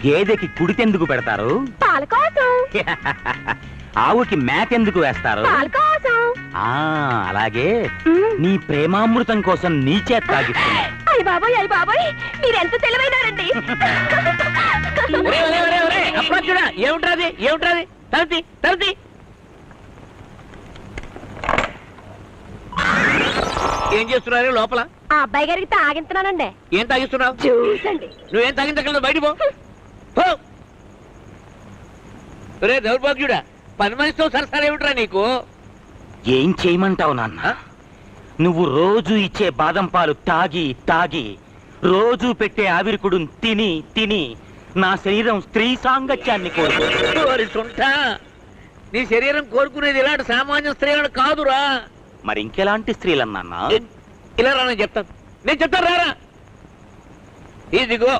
గేదెకి కుడితెందుకు పెడతారు? పాల కోసం. ఆవుకి మేకెందుకు వేస్తారు? పాల కోసం. అలాగే నీ ప్రేమామృతం కోసం నీ చేత తాగిస్తున్నా. అయ్య బాబోయ్ మీరెంత తెలివైనారండి. ఏమిట్రాది తలతి తలతి ఏం చేస్తున్నారు లోపల? ఆ అబ్బాయి గారికి తాగింతున్నానండి. ఏం తాగిస్తున్నావు? చూసండి. నువ్వేం తాగించగలదు, బయట పో. రే దౌర్భాగ్యుడా, పని మనిషితో సరసాలు ఏమిట్రా నీకు? ఏం చేయమంటావు నాన్న? నువ్వు రోజు ఇచ్చే బాదం పాలు తాగి తాగి, రోజు పెట్టే ఆవిరికుడు తిని తిని నా శరీరం స్త్రీ సాంగత్యాన్ని కోరుకుంటా. నీ శరీరం కోరుకునేది ఇలాంటి సామాన్య స్త్రీలను కాదురా. మరి ఇంకెలాంటి స్త్రీలన్నా? ఇలా రా, నేను చెప్తాను రారా. ఇదిగో